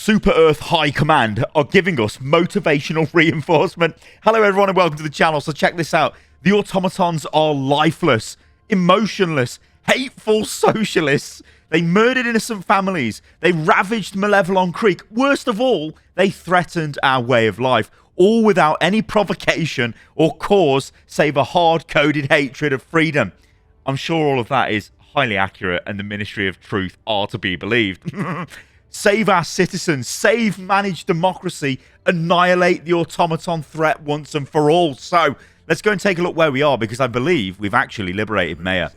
Super Earth High Command are giving us motivational reinforcement. Hello everyone and welcome to the channel. So check this out. The automatons are lifeless, emotionless, hateful socialists. They murdered innocent families. They ravaged Malevelon Creek. Worst of all, they threatened our way of life, all without any provocation or cause save a hard-coded hatred of freedom. I'm sure all of that is highly accurate and the Ministry of Truth are to be believed. Save our citizens, save managed democracy, annihilate the automaton threat once and for all. So let's go and take a look where we are, because I believe we've actually liberated MAIA.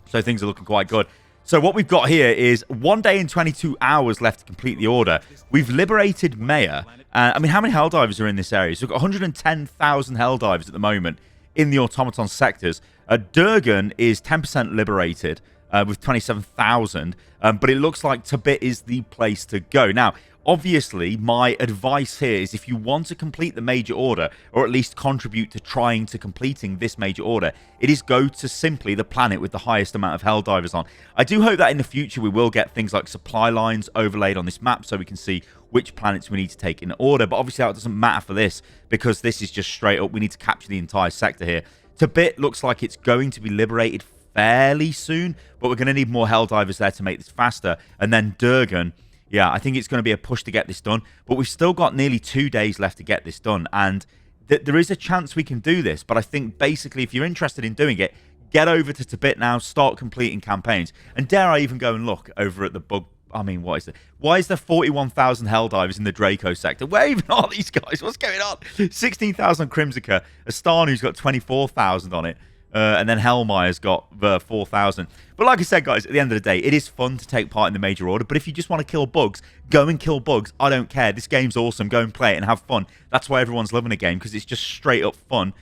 So things are looking quite good. So what we've got here is 1 day and 22 hours left to complete the order. We've liberated MAIA. I mean, how many Helldivers are in this area? So we've got 110,000 Helldivers at the moment in the automaton sectors. Durgan is 10% liberated. With 27,000, but it looks like Tibet is the place to go. Now, obviously, my advice here is if you want to complete the major order, or at least contribute to trying to completing this major order, it is go to simply the planet with the highest amount of Helldivers on. I do hope that in the future we will get things like supply lines overlaid on this map so we can see which planets we need to take in order, but obviously that doesn't matter for this because this is just straight up, we need to capture the entire sector here. Tibet looks like it's going to be liberated fairly soon, but we're going to need more Helldivers there to make this faster. And then Durgan, yeah, I think it's going to be a push to get this done, but we've still got nearly 2 days left to get this done, and there is a chance we can do this. But I think basically if you're interested in doing it, get over to Tibet now, start completing campaigns, and dare I even go and look over at the bug. I mean, what is it? Why is there 41,000 Helldivers in the Draco sector? Where even are these guys? What's going on? 16,000 Crimsica, Astana who's got 24,000 on it. And then Hellmaier's got 4,000. But like I said, guys, at the end of the day, it is fun to take part in the major order. But if you just want to kill bugs, go and kill bugs. I don't care. This game's awesome. Go and play it and have fun. That's why everyone's loving the game, because it's just straight up fun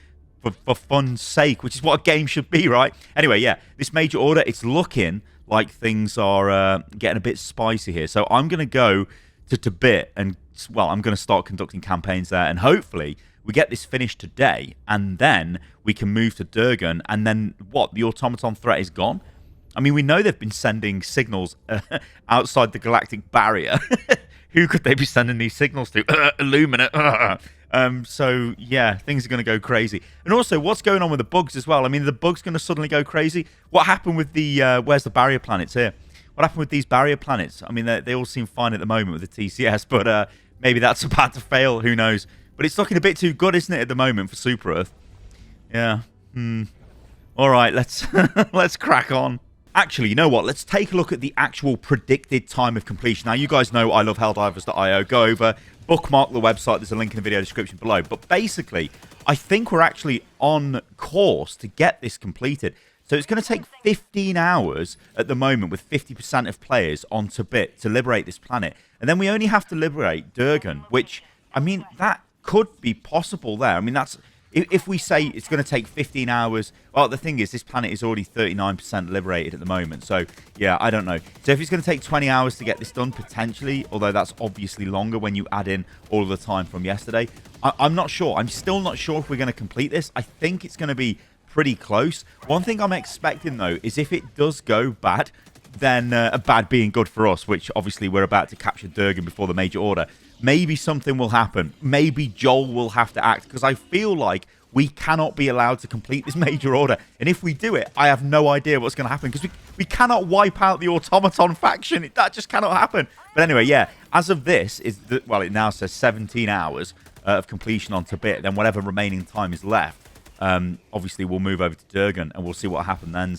for fun's sake, which is what a game should be, right? Anyway, yeah, this major order, it's looking like things are getting a bit spicy here. So I'm going to go to Tibet and, well, I'm going to start conducting campaigns there. And hopefully we get this finished today, and then we can move to Durgan, and then what? The automaton threat is gone? I mean, we know they've been sending signals outside the galactic barrier. Who could they be sending these signals to? Illuminate. So, yeah, things are going to go crazy. And also, what's going on with the bugs as well? I mean, the bugs going to suddenly go crazy? What happened with the... where's the barrier planets here? What happened with these barrier planets? I mean, they all seem fine at the moment with the TCS, but maybe that's about to fail. Who knows? But it's looking a bit too good, isn't it, at the moment for Super Earth? Yeah. All right, let's let's crack on. Actually, you know what? Let's take a look at the actual predicted time of completion. Now, you guys know I love Helldivers.io. Go over, bookmark the website. There's a link in the video description below. But basically, I think we're actually on course to get this completed. So it's going to take 15 hours at the moment with 50% of players on Tibet to liberate this planet. And then we only have to liberate Durgan, which, I mean, that could be possible there. I mean, that's if we say it's going to take 15 hours. Well, the thing is, this planet is already 39% liberated at the moment. So, yeah, I don't know. So if it's going to take 20 hours to get this done, potentially, although that's obviously longer when you add in all of the time from yesterday, I'm not sure. I'm still not sure if we're going to complete this. I think it's going to be pretty close. One thing I'm expecting, though, is if it does go bad, then bad being good for us, which obviously we're about to capture Durgan before the major order. Maybe something will happen. Maybe Joel will have to act, because I feel like we cannot be allowed to complete this major order. And if we do it, I have no idea what's going to happen, because we cannot wipe out the automaton faction. That just cannot happen. But anyway, yeah, as of this, well, it now says 17 hours of completion on Tibet. Then whatever remaining time is left, obviously we'll move over to Durgan, and we'll see what happens then.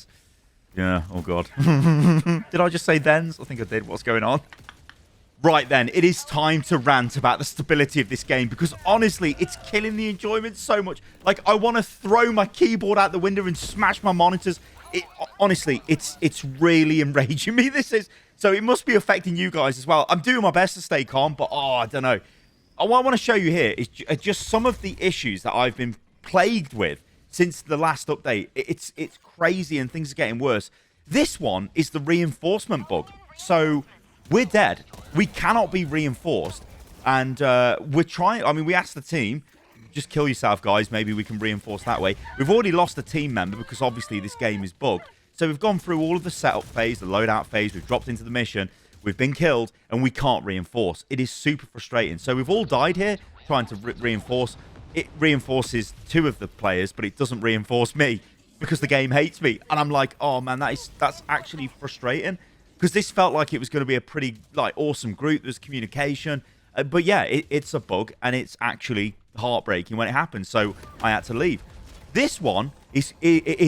Yeah, oh God. Did I just say thens? I think I did. What's going on? Right then, it is time to rant about the stability of this game, because honestly, it's killing the enjoyment so much. Like, I want to throw my keyboard out the window and smash my monitors. Honestly, it's really enraging me, this is. So it must be affecting you guys as well. I'm doing my best to stay calm, but I don't know. What I want to show you here is just some of the issues that I've been plagued with since the last update. It's crazy and things are getting worse. This one is the reinforcement bug. So we're dead. We cannot be reinforced. And we're trying... I mean, we asked the team, just kill yourself, guys. Maybe we can reinforce that way. We've already lost a team member because obviously this game is bugged. So we've gone through all of the setup phase, the loadout phase. We've dropped into the mission. we've been killed, and we can't reinforce. It is super frustrating. So we've all died here trying to reinforce. It reinforces 2 of the players, but it doesn't reinforce me because the game hates me. And I'm like, oh man, that's actually frustrating, because this felt like it was going to be a pretty like awesome group. There's communication, but yeah, it's a bug, and it's actually heartbreaking when it happens. So I had to leave. This one is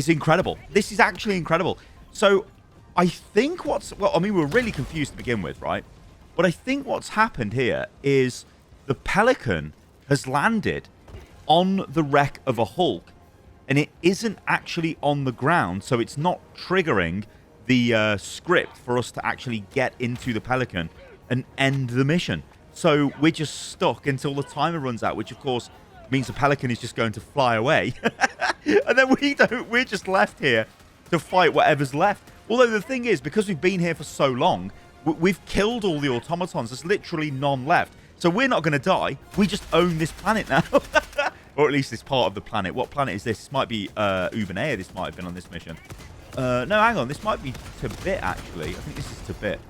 incredible. This is actually incredible. So I think well, I mean, we were really confused to begin with, right? But I think what's happened here is the Pelican has landed on the wreck of a Hulk, and it isn't actually on the ground, so it's not triggering the script for us to actually get into the Pelican and end the mission. So we're just stuck until the timer runs out, which of course means the Pelican is just going to fly away. And then we're just left here to fight whatever's left. Although the thing is, because we've been here for so long, we've killed all the automatons. There's literally none left. So we're not going to die. We just own this planet now. Or at least this part of the planet. What planet is this? This might be Ubanea. This might have been on this mission. No, hang on. This might be Tibet, actually. I think this is Tibet.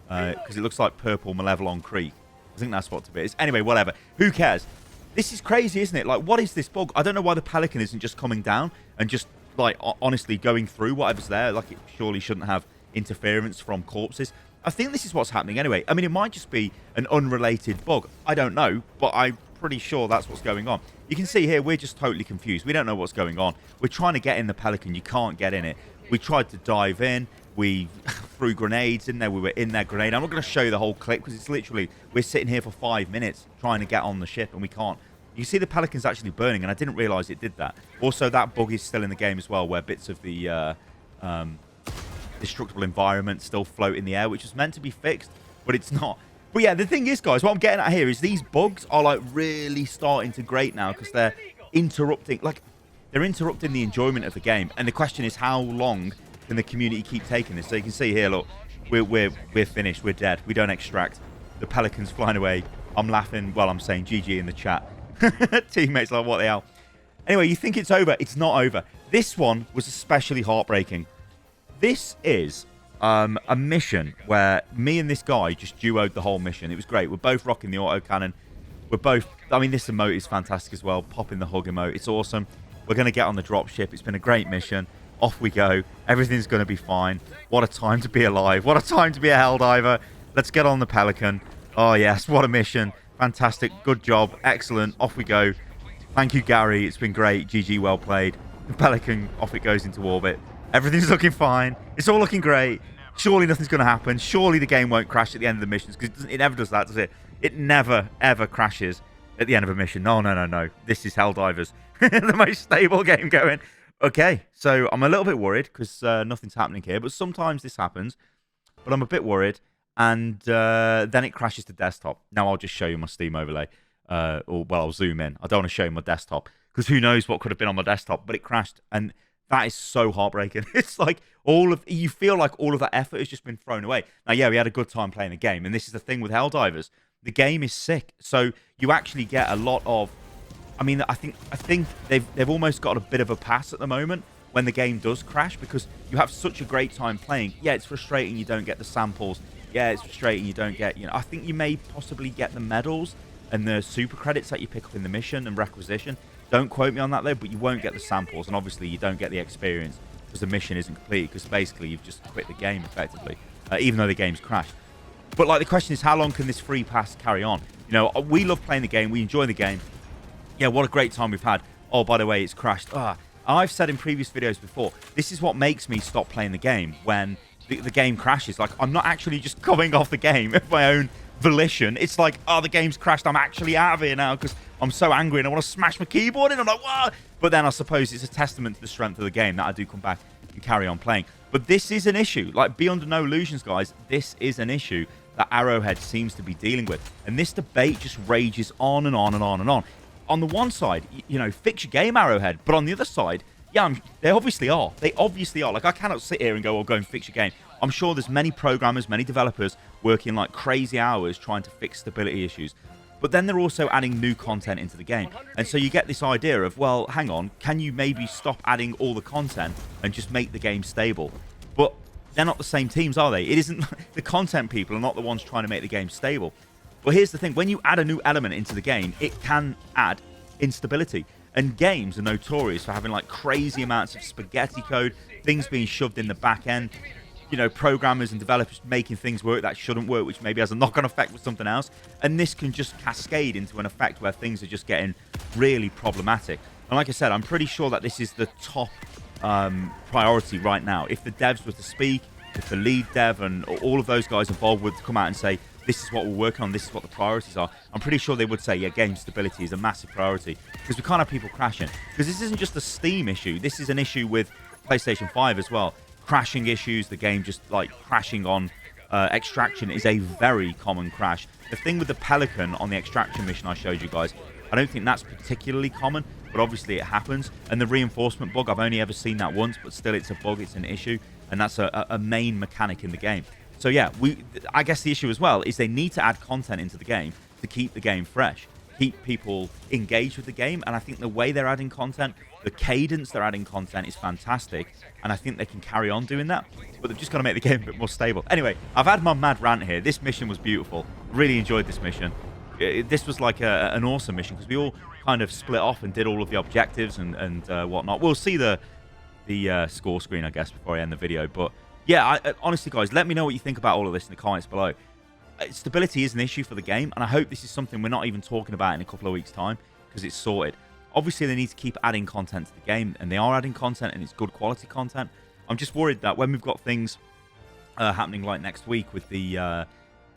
Because it looks like purple Malevelon Creek. I think that's what Tibet is. Anyway, whatever. Who cares? This is crazy, isn't it? Like, what is this bug? I don't know why the Pelican isn't just coming down and just, like, honestly going through whatever's there. Like, it surely shouldn't have interference from corpses. I think this is what's happening anyway. I mean, it might just be an unrelated bug. I don't know, but I'm pretty sure that's what's going on. You can see here, we're just totally confused. We don't know what's going on. We're trying to get in the Pelican. You can't get in it. We tried to dive in. We threw grenades in there. We were in their grenade. I'm not going to show you the whole clip because it's literally, we're sitting here for 5 minutes trying to get on the ship and we can't. You see the Pelican's actually burning, and I didn't realize it did that. Also, that bug is still in the game as well, where bits of the destructible environment still float in the air, which is meant to be fixed, but it's not. But yeah, the thing is, guys, what I'm getting at here is these bugs are like really starting to grate now because they're interrupting, they're interrupting the enjoyment of the game. And the question is, how long can the community keep taking this? So you can see here, look, we're finished, we're dead, we don't extract. The Pelican's flying away. I'm laughing while I'm saying GG in the chat. Teammates like, what the hell? Anyway, you think it's over. It's not over. This one was especially heartbreaking. This is a mission where me and this guy just duoed the whole mission. It was great. We're both rocking the autocannon. We're both, I mean, this emote is fantastic as well. Popping the hug emote. It's awesome. We're going to get on the dropship. It's been a great mission. Off we go. Everything's going to be fine. What a time to be alive. What a time to be a Helldiver. Let's get on the Pelican. Oh, yes. What a mission. Fantastic. Good job. Excellent. Off we go. Thank you, Gary. It's been great. GG, well played. The Pelican, off it goes into orbit. Everything's looking fine. It's all looking great. Surely nothing's going to happen. Surely the game won't crash at the end of the missions, because it never does that, does it? It never, ever crashes at the end of a mission. No, no, no, no. This is Helldivers. The most stable game going. Okay, so I'm a little bit worried because nothing's happening here, but sometimes this happens. But I'm a bit worried, and then it crashes to desktop. Now I'll just show you my Steam overlay. Well, I'll zoom in. I don't want to show you my desktop, because who knows what could have been on my desktop, but it crashed, and that is so heartbreaking. It's like you feel like all of that effort has just been thrown away. Now, yeah, we had a good time playing the game, and this is the thing with Helldivers. The game is sick, so you actually get a lot of, I mean, I think they've almost got a bit of a pass at the moment when the game does crash, because you have such a great time playing. Yeah, it's frustrating you don't get the samples. Yeah, it's frustrating you don't get, I think you may possibly get the medals and the super credits that you pick up in the mission and requisition. Don't quote me on that though, but you won't get the samples, and obviously you don't get the experience because the mission isn't complete, because basically you've just quit the game effectively, even though the game's crashed. But like, the question is, how long can this free pass carry on? We love playing the game, we enjoy the game. Yeah, what a great time we've had. Oh, by the way, it's crashed. I've said in previous videos before, this is what makes me stop playing the game when the game crashes. Like, I'm not actually just coming off the game of my own volition. It's like, oh, the game's crashed, I'm actually out of here now because I'm so angry and I want to smash my keyboard in. I'm like, what? But then I suppose it's a testament to the strength of the game that I do come back and carry on playing. But this is an issue. Like, be under no illusions, guys. This is an issue that Arrowhead seems to be dealing with. And this debate just rages on and on and on and on. On the one side, fix your game, Arrowhead. But on the other side, yeah, they obviously are. They obviously are. Like, I cannot sit here and go, go and fix your game. I'm sure there's many programmers, many developers working like crazy hours trying to fix stability issues. But then they're also adding new content into the game. And so you get this idea of, well, hang on, can you maybe stop adding all the content and just make the game stable? But they're not the same teams, are they? It isn't the content people are not the ones trying to make the game stable. Well, here's the thing. When you add a new element into the game, it can add instability. And games are notorious for having like crazy amounts of spaghetti code, things being shoved in the back end, you know, programmers and developers making things work that shouldn't work, which maybe has a knock-on effect with something else. And this can just cascade into an effect where things are just getting really problematic. And like I said, I'm pretty sure that this is the top priority right now. If the devs were to speak, if the lead dev and all of those guys involved were to come out and say, this is what we're working on, this is what the priorities are, I'm pretty sure they would say, yeah, game stability is a massive priority, because we can't have people crashing. Because this isn't just a Steam issue, this is an issue with PlayStation 5 as well. Crashing issues, the game just like crashing on extraction is a very common crash. The thing with the Pelican on the extraction mission I showed you guys, I don't think that's particularly common, but obviously it happens. And the reinforcement bug, I've only ever seen that once, but still it's a bug, it's an issue, and that's a main mechanic in the game. So yeah, I guess the issue as well is they need to add content into the game to keep the game fresh, keep people engaged with the game, and I think the way they're adding content, the cadence they're adding content is fantastic, and I think they can carry on doing that, but they've just got to make the game a bit more stable. Anyway, I've had my mad rant here. This mission was beautiful. Really enjoyed this mission. This was like an awesome mission, because we all kind of split off and did all of the objectives and whatnot. We'll see the score screen, I guess, before I end the video, but yeah, honestly, guys, let me know what you think about all of this in the comments below. Stability is an issue for the game, and I hope this is something we're not even talking about in a couple of weeks' time, because it's sorted. Obviously, they need to keep adding content to the game, and they are adding content, and it's good quality content. I'm just worried that when we've got things happening like next week with the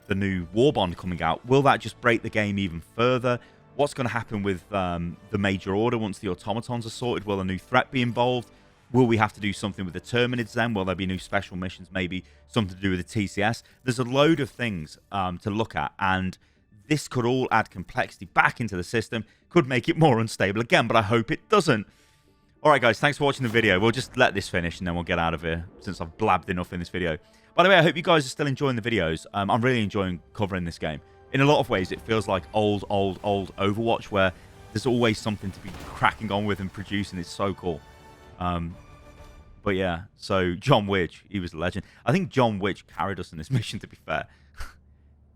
new War Bond coming out, will that just break the game even further? What's going to happen with the Major Order once the Automatons are sorted? Will a new threat be involved? Will we have to do something with the Terminids then? Will there be new special missions, maybe something to do with the TCS? There's a load of things to look at, and this could all add complexity back into the system, could make it more unstable again, but I hope it doesn't. Alright guys, thanks for watching the video. We'll just let this finish and then we'll get out of here, since I've blabbed enough in this video. By the way, I hope you guys are still enjoying the videos. I'm really enjoying covering this game. In a lot of ways, it feels like old Overwatch, where there's always something to be cracking on with and producing. It's so cool. But yeah, so John Witch, he was a legend. I think John Witch carried us in this mission, to be fair.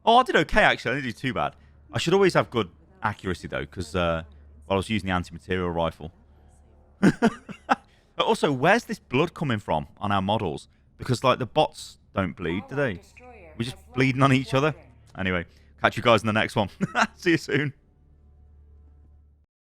Oh, I did okay, actually. I didn't do too bad. I should always have good accuracy, though, because I was using the anti-material rifle. Also, where's this blood coming from on our models? Because, like, the bots don't bleed, do they? We're just bleeding on each other. Anyway, catch you guys in the next one. See you soon.